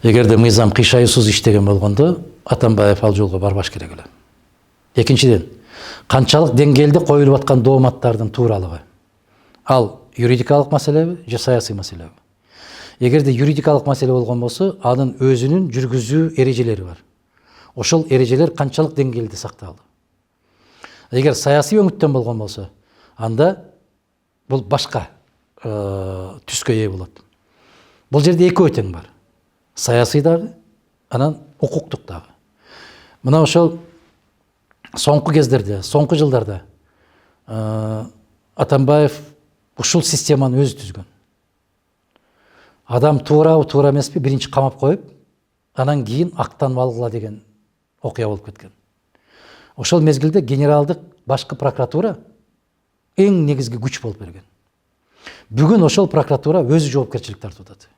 Эгерде мыйзам кыйшайуусуз иштеген болгондо Атамбаев ал жолго барбаш керек эле. Экинчиден, канчалык деңгээлде коюлуп аткан дооматтардын тууралыгы. Ал юридикалык маселеби же саясий маселеби? Эгерде юридикалык маселе болгон болсо, анын өзүнүн жүргүзүү эрежелери бар. Ошол эрежелер канчалык деңгээлде сакталды? Эгер саясий өңүттөн болгон болсо, анда бул башка түскө ээ болот. Бул жерде экөө тең бар. Саясий дагы, анан укуктук дагы. Мына ошол соңку кездерде, соңку жылдарда Атамбаев ушул системаны өзү түзгөн. Адам туурабы, туура эмеспи, биринчи камап коюп, анан кийин актанып алгыла деген окуя болуп кеткен. Ошол мезгилде генералдык башкы прокуратура эң негизги күч болуп берген. Бүгүн ошол прокуратура өзү жоопкерчилик тартып атат.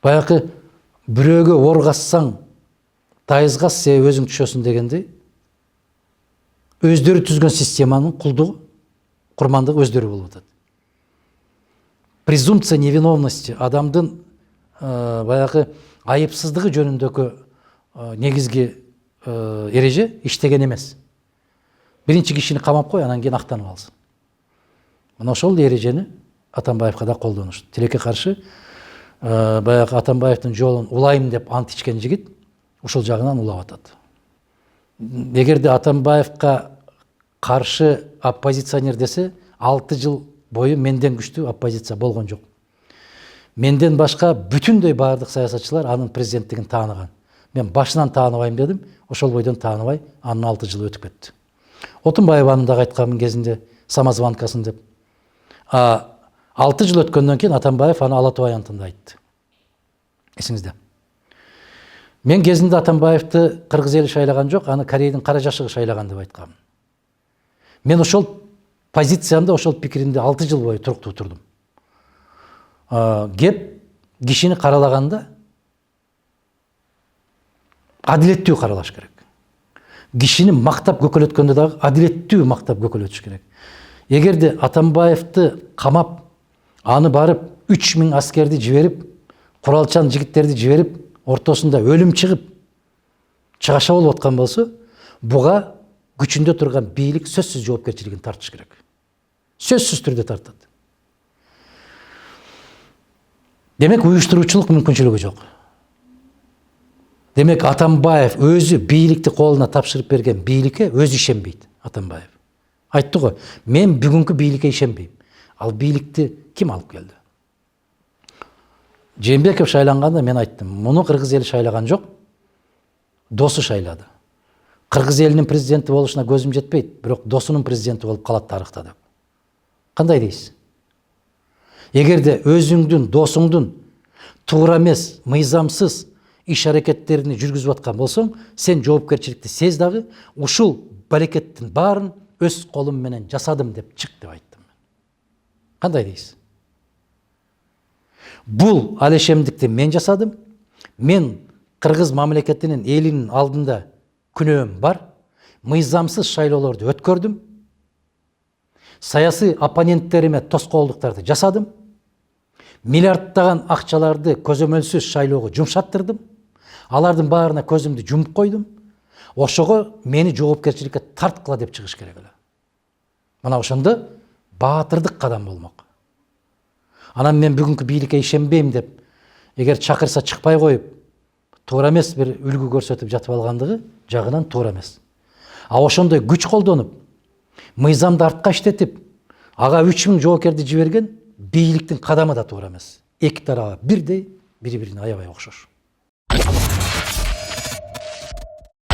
Баягы бирөөгө ор кассаң, тайыз кас, се өзүң түшөсүң дегендей, өздөрү түзгөн системанын кулдугу, курмандыгы өздөрү болуп атат. Презумпция невиновности, адамдын баягы айыпсыздыгы жөнүндөгү негизги эреже иштеген эмес. Биринчи кишини камап кой, анан кийин актанып алсын. Мына ошол эрежени Атамбаевка да колдонуш. Тилекке каршы баягы Атамбаевдин жолун улайм деп ант ичкен жигит ушул жагынан улап атат. Эгерде Атамбаевка каршы оппозиционер десе, 6 жыл бою менден күчтүү оппозиция болгон жок. Менден башка бүтүндөй баардык саясатчылар анын президенттигин тааныган. Мен башынан тааныбайм дедим, ошол бойдон тааныбай, анын 6 жыл өтүп кетти. Отунбаеванын дагы айтканмын кезинде самозванкасын деп. 6 жыл өткөндөн кийин Атамбаев аны Ала Тоо аянтында айтты. Эсиңизде. Мен кезинде Атамбаевди кыргыз эли шайлаган жок, аны Корейдин кара жашыгы шайлаган деп айткам. Мен ошол позициямда, ошол пикиримде 6 жыл бою туруктуу турдум. Кеп кишини каралаганда адилеттүү каралаш керек. Кишини мактап көкөлөткөндө дагы адилеттүү мактап көкөлөтүш керек. Эгерде Атамбаевди камап, аны барып 3000 аскерди жиберип, куралчан жигиттерди жиберип, ортосунда өлүм чыгып, чыгаша болуп аткан болсо, буга күчүндө турган бийлик сөзсүз жоопкерчилигин тартыш керек. Сөзсүз түрдө тартат. Демек, уюштуруучулук мүмкүнчүлүгү жок. Демек, Атамбаев өзү бийликти колуна тапшырып берген бийликке өзү ишенбейт. Атамбаев айтты го, мен бүгүнкү бийликке ишенбейм. Ал бийликти ким алып келди? Жээнбеков шайланганда мен айттым, муну кыргыз эли шайлаган жок, досу шайлады. Кыргыз элинин президенти болушуна көзүм жетпейт, бирок досунун президенти болуп калат тарыхта деп. Кандай дейсиз? Эгерде өзүңдүн, досуңдун туура эмес, мыйзамсыз иш аракеттерин жүргүзүп аткан болсоң, сен жоопкерчиликти сез дагы, ушул баракеттин баарын өз колум менен жасадым деп чык деп айттым. Кандай дейсиз? Бул алешемдикти мен жасадым. Мен кыргыз мамлекетинин элинин алдында күнөөм бар. Мыйзамсыз шайлоолорду өткөрдүм. Саясий оппоненттериме тоскоолдуктарды жасадым. Миллиардтаган акчаларды көзөмөлсүз шайлоого жумшаттырдым. Алардын баарына көзүмдү жумуп койдум. Ошого мени жоопкерчиликке тарткыла деп чыгыш керек эле. Мына ошондо баатырдык кадам болмок. Анан мен бүгүнкү бийликке ишенбейм деп, эгер чакырса чыкпай коюп, туура эмес бир үлгү көрсөтүп жатып алгандыгы жагынан туура эмес. Ошондой күч колдонуп, мыйзамды артка иштетип, ага 3000 жоокерди жиберген бийликтин кадамы да туура эмес. Эки тарабы бирдей, бири-бирине аябай окшош.